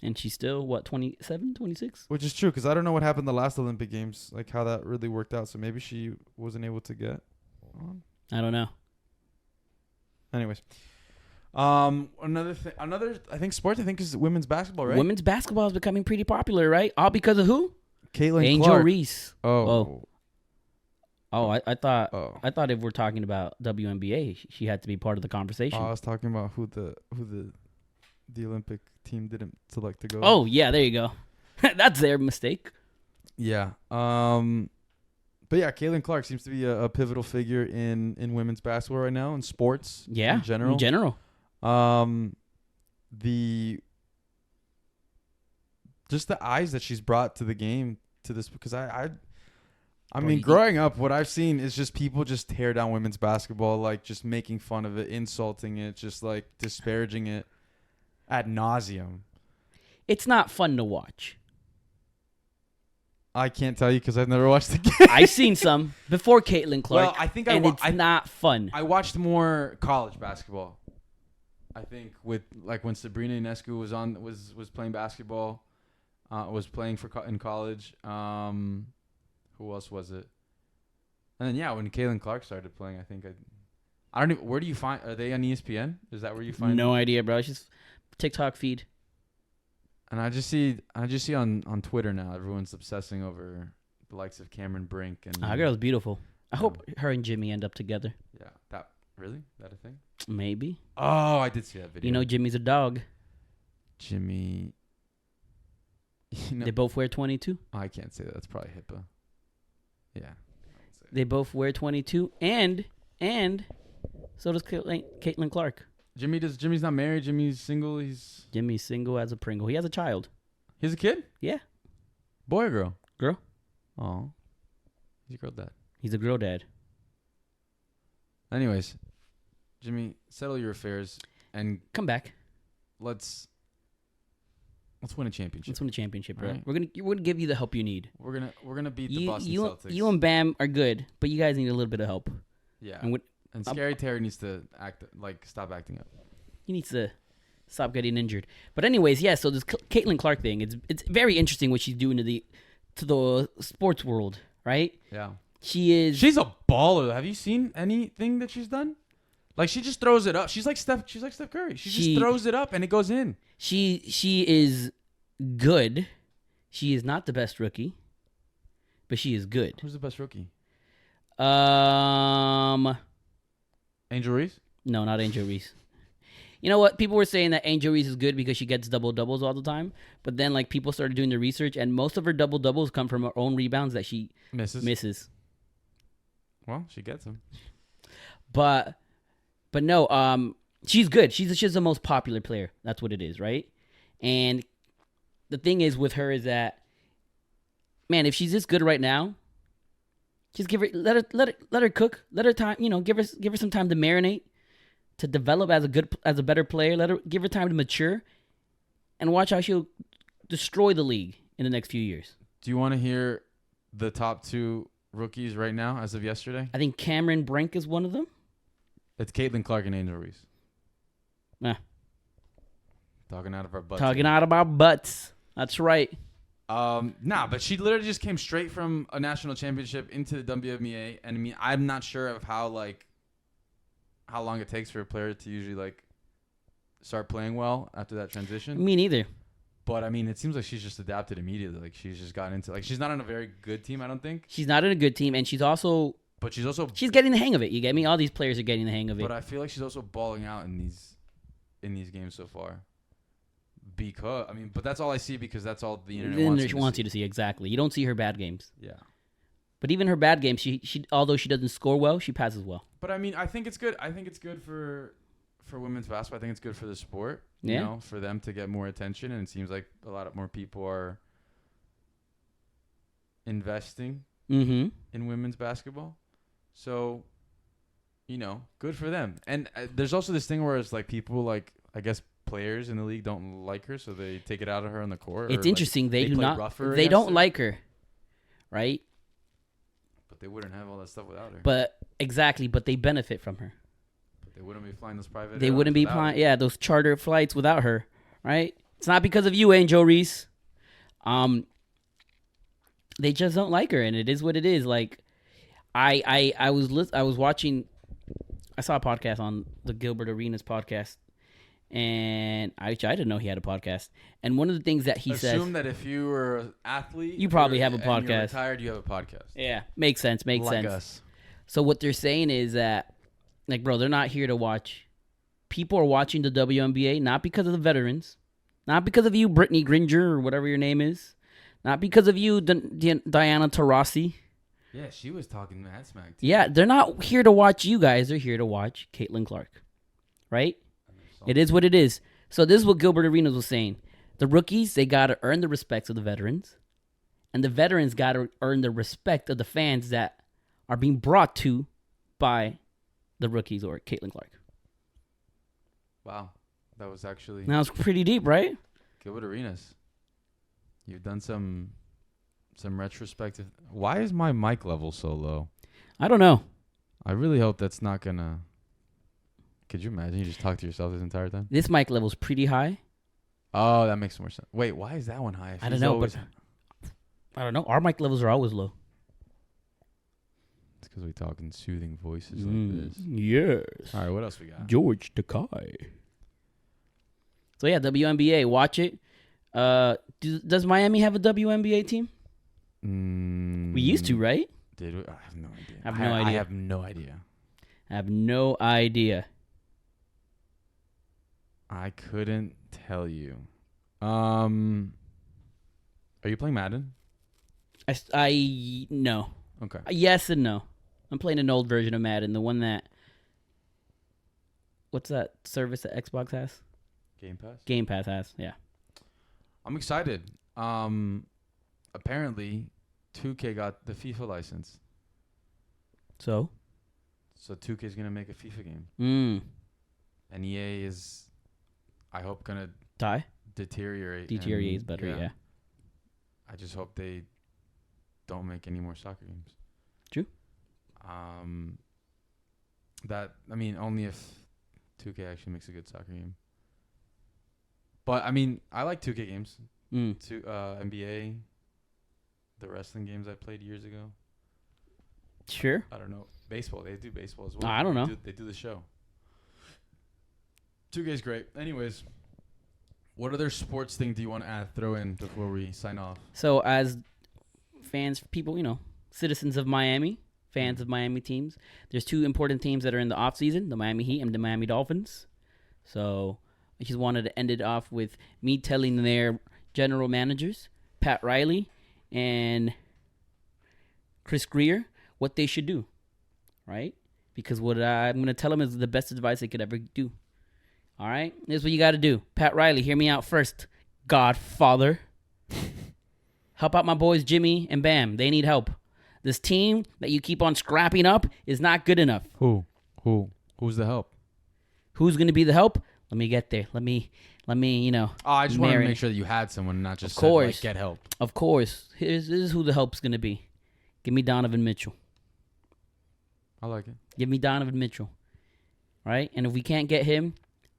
And she's still, what, 27, 26? Which is true, because I don't know what happened the last Olympic Games, like how that really worked out. So maybe she wasn't able to get on. I don't know. Anyways. I think sports, is women's basketball, right? Women's basketball is becoming pretty popular, right? All because of who? Caitlin Angel Clark. Reese. Oh. I thought Oh. I thought if we're talking about WNBA, she had to be part of the conversation. I was talking about who the Olympic team didn't select to go. Oh, yeah, there you go. That's their mistake. Yeah. But yeah, Caitlin Clark seems to be a pivotal figure in women's basketball right now, in sports Yeah, in general. Just the eyes that she's brought to the game, to this, because I mean, growing up, what I've seen is just people just tear down women's basketball, like just making fun of it, insulting it, just like disparaging it ad nauseum. It's not fun to watch. I can't tell you because I've never watched the game. I've seen some before Caitlin Clark. Well, I think it's not fun. I watched more college basketball. I think with like when Sabrina Ionescu was playing basketball, was playing in college. Who else was it? And then when Caitlin Clark started playing, I think I don't even. Where do you find? Are they on ESPN? Is that where you find? No idea, bro. It's just TikTok feed. And I just see on Twitter now, everyone's obsessing over the likes of Cameron Brink and. Our girl's beautiful. I hope her and Jimmy end up together. Yeah, that a thing? Maybe. Oh, I did see that video. You know, Jimmy's a dog. Jimmy. They both wear 22. I can't say that. That's probably HIPAA. Yeah. They both wear 22, and so does Caitlin Clark. Jimmy's not married. Jimmy's single. Jimmy's single as a Pringle. He has a child. He's a kid? Yeah. Boy or girl? Girl. Oh. He's a girl dad. He's a girl dad. Anyways, Jimmy, settle your affairs and Come back. let's win a championship. Let's win a championship, bro. Right. We're gonna give you the help you need. We're gonna beat the Boston you, Celtics. You and Bam are good, but you guys need a little bit of help. Yeah. And Scary Terry needs to stop acting up. he needs to stop getting injured. But anyways, yeah. So this Caitlin Clark thing, it's very interesting what she's doing to the sports world, right? Yeah. She's a baller. Have you seen anything that she's done? Like she just throws it up. She's like Steph Curry. She just throws it up and it goes in. She is good. She is not the best rookie but she is good. Who's the best rookie? Um, Angel Reese? no, not Angel Reese. You know what? People were saying that Angel Reese is good because she gets double doubles all the time. But then, like, people started doing the research, and most of her double doubles come from her own rebounds that she misses. Well, she gets them. But no, she's good. She's the most popular player. That's what it is, right? And the thing is with her is that, man, if she's this good right now, just let her cook. Let her time, give her some time to marinate, to develop as a better player. Give her time to mature, and watch how she'll destroy the league in the next few years. Do you want to hear the top 2 rookies right now as of yesterday? I think Cameron Brink is one of them. It's Caitlin Clark and Angel Reese. Nah. Talking out of our butts. Talking out of our butts. That's right. But she literally just came straight from a national championship into the WNBA, and I mean, I'm not sure of how long it takes for a player to usually start playing well after that transition. Me neither. But I mean, it seems like she's just adapted immediately. Like she's just gotten into she's not on a very good team, I don't think. She's not in a good team, and she's getting the hang of it. You get me? All these players are getting the hang of it. But I feel like she's also balling out in these games so far. But that's all I see because that's all the internet wants you to see. Exactly. You don't see her bad games. Yeah. But even her bad games, she although she doesn't score well, she passes well. But I mean, I think it's good. I think it's good for women's basketball. I think it's good for the sport. Yeah. You know, for them to get more attention, and it seems like a lot more people are investing in women's basketball. So, good for them. And there's also this thing where it's like people I guess players in the league don't like her, so they take it out of her on the court. It's interesting. They do not. They don't like her, right? But they wouldn't have all that stuff without her. But exactly. But they benefit from her. But they wouldn't be flying those private. They wouldn't be flying. Yeah, those charter flights without her, right? It's not because of you, Angel Reese. They just don't like her, and it is what it is. Like, I was watching. I saw a podcast on the Gilbert Arenas podcast. And I didn't know he had a podcast. And one of the things that he says... Assume that if you were an athlete... You probably have a podcast. And you're retired, you have a podcast. Yeah. Makes sense. Makes sense. Us. So what they're saying is that... bro, they're not here to watch. People are watching the WNBA not because of the veterans. Not because of you, Brittany Gringer, or whatever your name is. Not because of you, Diana Taurasi. Yeah, she was talking mad smack. Yeah, they're not here to watch you guys. They're here to watch Caitlin Clark. Right? It is what it is. So this is what Gilbert Arenas was saying. The rookies, they got to earn the respect of the veterans. And the veterans got to earn the respect of the fans that are being brought to by the rookies or Caitlin Clark. Wow. That was pretty deep, right? Gilbert Arenas. You've done some retrospective. Why is my mic level so low? I don't know. I really hope that's not going to... Could you imagine you just talk to yourself this entire time? This mic level's pretty high. Oh, that makes more sense. Wait, why is that one high? I don't know, but I don't know. Our mic levels are always low. It's because we talk in soothing voices like this. Yes. All right, what else we got? George Takei. So yeah, WNBA, watch it. Does Miami have a WNBA team? We used to, right? Did we? I have no idea. I have no idea. I couldn't tell you. Are you playing Madden? I no. Okay. Yes and no. I'm playing an old version of Madden, the one that... What's that service that Xbox has? Game Pass? Game Pass has, yeah. I'm excited. Apparently, 2K got the FIFA license. So 2K is going to make a FIFA game. And EA is, I hope, going to... Deteriorate. Deteriorates better, yeah. I just hope they don't make any more soccer games. True. Only if 2K actually makes a good soccer game. But, I like 2K games. NBA, the wrestling games I played years ago. Sure. I don't know. Baseball. They do baseball as well. I don't know. They do the show. 2K's great. Anyways, what other sports thing do you want to throw in before we sign off? So, as fans, people, citizens of Miami, fans of Miami teams. There's two important teams that are in the offseason, the Miami Heat and the Miami Dolphins. So I just wanted to end it off with me telling their general managers, Pat Riley and Chris Greer, what they should do, right? Because what I'm going to tell them is the best advice they could ever do. All right? This is what you got to do. Pat Riley, hear me out first. Godfather. Help out my boys Jimmy and Bam. They need help. This team that you keep on scrapping up is not good enough. Who's the help? Who's going to be the help? Let me get there. Let me, Oh, I just wanted to make sure that you had someone, not just get help. Of course. This is who the help's going to be. Give me Donovan Mitchell. I like it. Give me Donovan Mitchell. Right? And if we can't get him,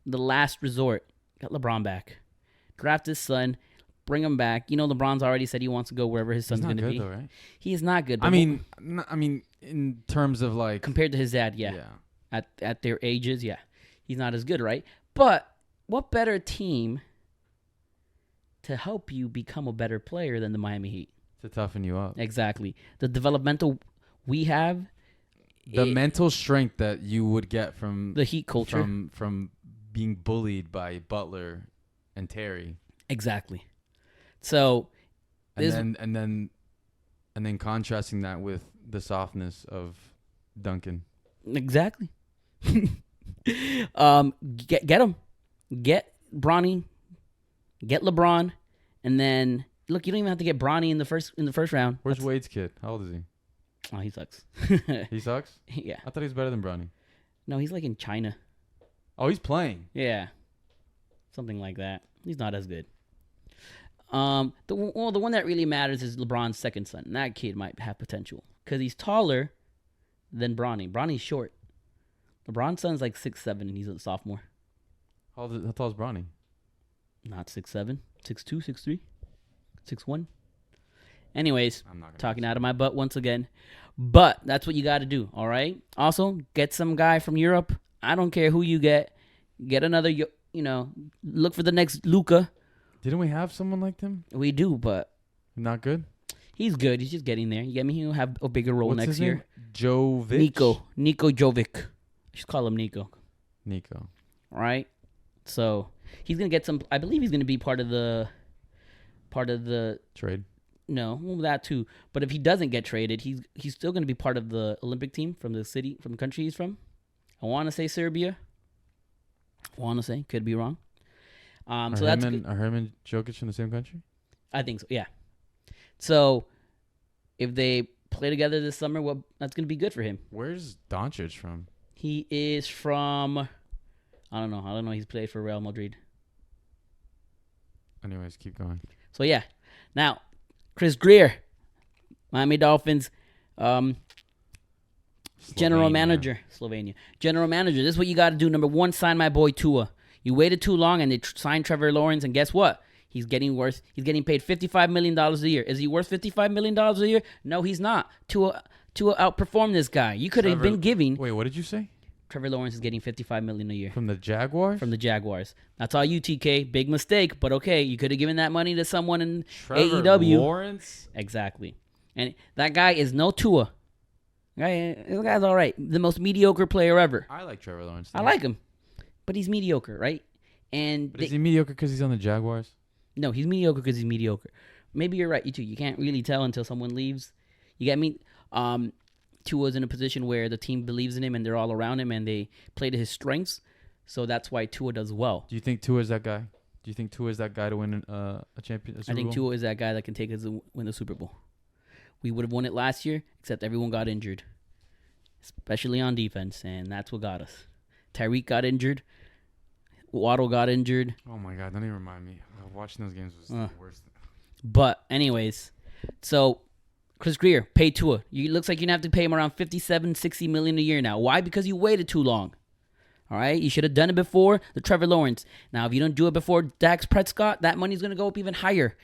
the last resort, get LeBron back. Draft his son. Bring him back. LeBron's already said he wants to go wherever his son's going to be. Though, right? He is not good. I mean, in terms of like compared to his dad, yeah. At their ages, yeah, he's not as good, right? But what better team to help you become a better player than the Miami Heat? To toughen you up. Exactly. The developmental we have, the mental strength that you would get from the Heat culture, from being bullied by Butler and Terry. Exactly. So, and then contrasting that with the softness of Duncan. Exactly. Get him, get Bronny, get LeBron, and then look. You don't even have to get Bronny in the first round. Where's Wade's kid? How old is he? Oh, he sucks. He sucks? Yeah. I thought he was better than Bronny. No, he's like in China. Oh, he's playing. Yeah, something like that. He's not as good. The one that really matters is LeBron's second son. And that kid might have potential because he's taller than Bronny. Bronny's short. LeBron's son's like 6'7", and he's a sophomore. How tall is Bronny? Not 6'7", 6'2", 6'3", 6'1". Anyways, I'm not talking out of my butt once again. But that's what you got to do, all right? Also, get some guy from Europe. I don't care who you get. Get another, look for the next Luka. Didn't we have someone like him? We do, but not good. He's good. He's just getting there. You get me? He'll have a bigger role next year. Jovic? Nico Jovic. I should call him Nico. Nico. Right? So he's gonna get some. I believe he's gonna be part of the trade. No, well, that too. But if he doesn't get traded, he's still gonna be part of the Olympic team from the country he's from. I want to say Serbia. Could be wrong. Are him and Jokic in the same country? I think so. Yeah. So if they play together this summer, well, that's gonna be good for him. Where's Doncic from? He is from. I don't know. He's played for Real Madrid. Anyways, keep going. So yeah, now Chris Greer, Miami Dolphins, general manager, Slovenia. General manager. This is what you got to do. Number one, sign my boy Tua. You waited too long, and they signed Trevor Lawrence, and guess what? He's getting worth. He's getting paid $55 million a year. Is he worth $55 million a year? No, he's not. Tua outperformed this guy. You could have been giving. Wait, what did you say? Trevor Lawrence is getting $55 million a year. From the Jaguars? From the Jaguars. That's all you, TK. Big mistake, but okay. You could have given that money to someone in Trevor AEW. Lawrence? Exactly. And that guy is no Tua. This guy's all right. The most mediocre player ever. I like Trevor Lawrence. I like him. But he's mediocre, right? But is he mediocre because he's on the Jaguars? No, he's mediocre because he's mediocre. Maybe you're right, you too. You can't really tell until someone leaves. You get me? Tua's in a position where the team believes in him and they're all around him and they play to his strengths. So that's why Tua does well. Do you think Tua is that guy? Do you think Tua is that guy to win a championship? I think Tua is that guy that can take us to win the Super Bowl. We would have won it last year, except everyone got injured, especially on defense, and that's what got us. Tyreek got injured. Waddle got injured. Oh, my God. Don't even remind me. Watching those games was the worst. But anyways, so Chris Greer, pay Tua. It looks like you're going to have to pay him around $57-60 million a year now. Why? Because you waited too long. All right? You should have done it before the Trevor Lawrence. Now, if you don't do it before Dak Prescott, that money's going to go up even higher.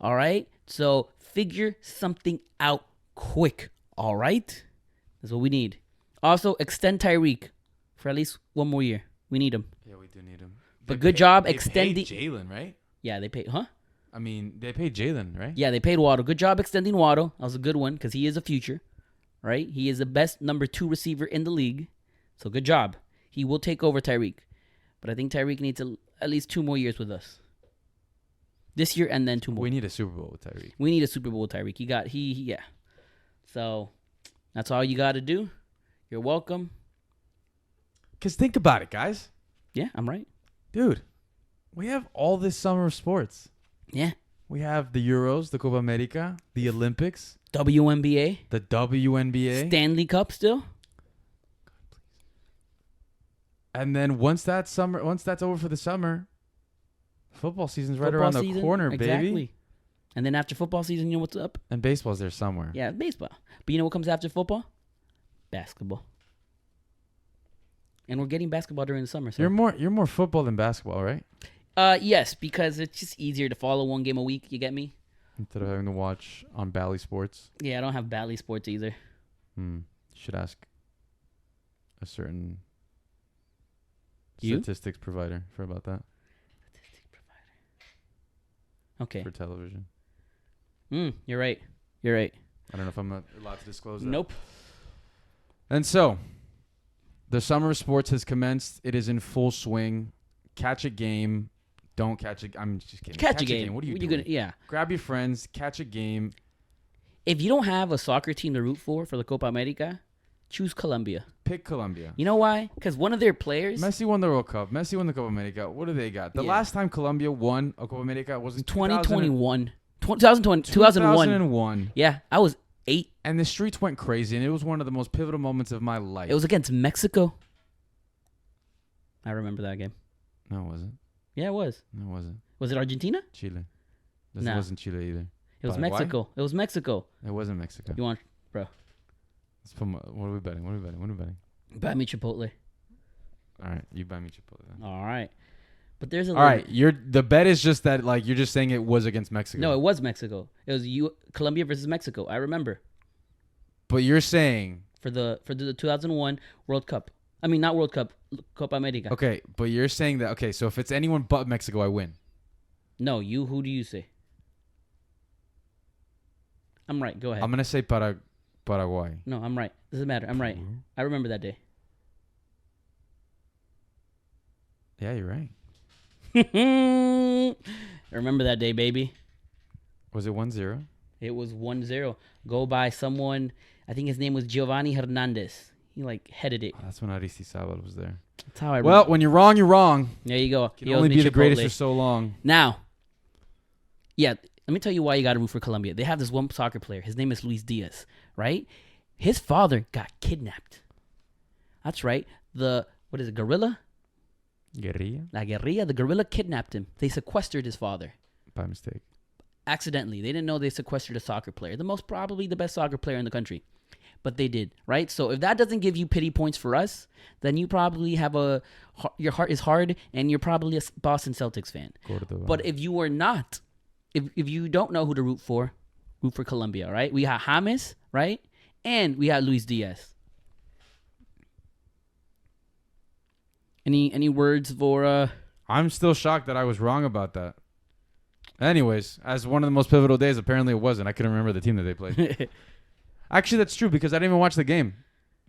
All right? So figure something out quick. All right? That's what we need. Also, extend Tyreek for at least one more year. We need him. Yeah, we do need him. But good job extending. Jalen, right? Yeah, they paid. Huh? I mean, they paid Jalen, right? Yeah, they paid Waddle. Good job extending Waddle. That was a good one because he is a future, right? He is the best number 2 receiver in the league. So good job. He will take over Tyreek. But I think Tyreek needs at least 2 more years with us. This year and then 2 more. We need a Super Bowl with Tyreek. We need a Super Bowl with Tyreek. Yeah. So that's all you got to do. You're welcome. Because think about it, guys. Yeah, I'm right. Dude, we have all this summer of sports. Yeah. We have the Euros, the Copa America, the Olympics, WNBA. the WNBA. Stanley Cup still. And then once that's over for the summer, football season's right around the corner, exactly. baby. And then after football season, you know what's up? And baseball's there somewhere. Yeah, baseball. But you know what comes after football? Basketball. And we're getting basketball during the summer. So. You're more football than basketball, right? Yes, because it's just easier to follow one game a week. You get me? Instead of having to watch on Bally Sports. Yeah, I don't have Bally Sports either. You should ask a certain You? statistics provider about that. Statistic provider. Okay. For television. You're right. You're right. I don't know if I'm allowed to disclose that. Nope. And so, the summer of sports has commenced. It is in full swing. Catch a game. Don't catch a... I'm just kidding. Catch a game. What are you doing? Yeah. Grab your friends. Catch a game. If you don't have a soccer team to root for the Copa America, choose Colombia. Pick Colombia. You know why? Because one of their players... Messi won the World Cup. Messi won the Copa America. What do they got? The last time Colombia won a Copa America was in 2021. 2001. 2001. Yeah, I was 8. And the streets went crazy, and it was one of the most pivotal moments of my life. It was against Mexico. I remember that game. No, it wasn't. Yeah, it was. No, it wasn't. Was it Argentina? Chile. This No. wasn't Chile either. It was Paraguay? Mexico. It was Mexico. It wasn't Mexico. You want... Let's put what are we betting? What are we betting? Buy me Chipotle. All right, you buy me Chipotle then. All right. But there's a... All right, the bet is just that like you're just saying it was against Mexico. No, it was Mexico. It was Colombia versus Mexico. I remember. But you're saying... For the 2001 World Cup. I mean, not World Cup. Copa America. Okay, but you're saying that... Okay, so if it's anyone but Mexico, I win. No, who do you say? I'm right. Go ahead. I'm going to say Paraguay. No, I'm right. Doesn't matter. I'm right. I remember that day. Yeah, you're right. I remember that day, baby. Was it 1-0? It was 1-0. Go by someone. I think his name was Giovanni Hernandez. He headed it. Oh, that's when Aristizábal was there. That's how I remember. Well, when you're wrong, you're wrong. There you go. You can only be the greatest for so long. Now, yeah, let me tell you why you got to root for Colombia. They have this one soccer player. His name is Luis Diaz, right? His father got kidnapped. That's right. What is it, guerrilla? Guerrilla? La guerrilla. The guerrilla kidnapped him. They sequestered his father. By mistake. Accidentally. They didn't know they sequestered a soccer player. Probably the best soccer player in the country. But they did, right? So if that doesn't give you pity points for us, then you probably have your heart is hard and you're probably a Boston Celtics fan. Córdoba. But if you are not, if you don't know who to root for Colombia, right? We have James, right? And we have Luis Diaz. Any words for... I'm still shocked that I was wrong about that. Anyways, as one of the most pivotal days, apparently it wasn't. I couldn't remember the team that they played. Actually, that's true because I didn't even watch the game.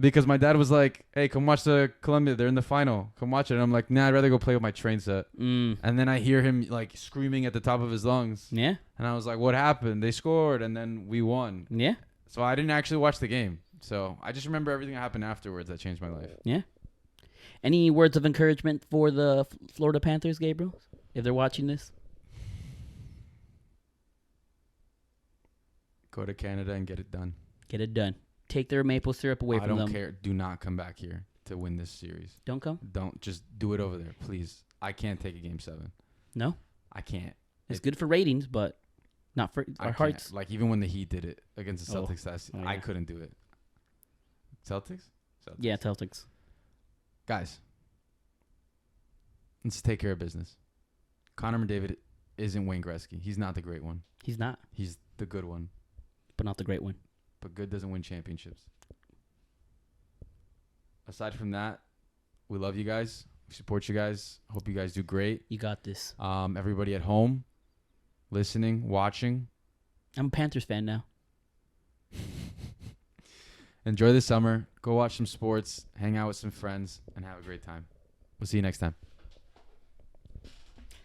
Because my dad was like, hey, come watch the Colombia. They're in the final. Come watch it. And I'm like, nah, I'd rather go play with my train set. And then I hear him screaming at the top of his lungs. Yeah. And I was like, what happened? They scored and then we won. Yeah. So I didn't actually watch the game. So I just remember everything that happened afterwards that changed my life. Yeah. Any words of encouragement for the Florida Panthers, Gabriel? If they're watching this? Go to Canada and get it done. Get it done. Take their maple syrup away from them. I don't care. Do not come back here to win this series. Don't come? Don't. Just do it over there, please. I can't take a Game 7. No? I can't. It's good for ratings, but not for our hearts. Like, even when the Heat did it against the Celtics last year, yeah. I couldn't do it. Celtics? Yeah, Celtics. Guys, let's take care of business. Connor McDavid isn't Wayne Gretzky. He's not the great one. He's not. He's the good one. But not the great one. But good doesn't win championships. Aside from that, we love you guys. We support you guys. Hope you guys do great. You got this. Everybody at home, listening, watching. I'm a Panthers fan now. Enjoy the summer. Go watch some sports, hang out with some friends, and have a great time. We'll see you next time.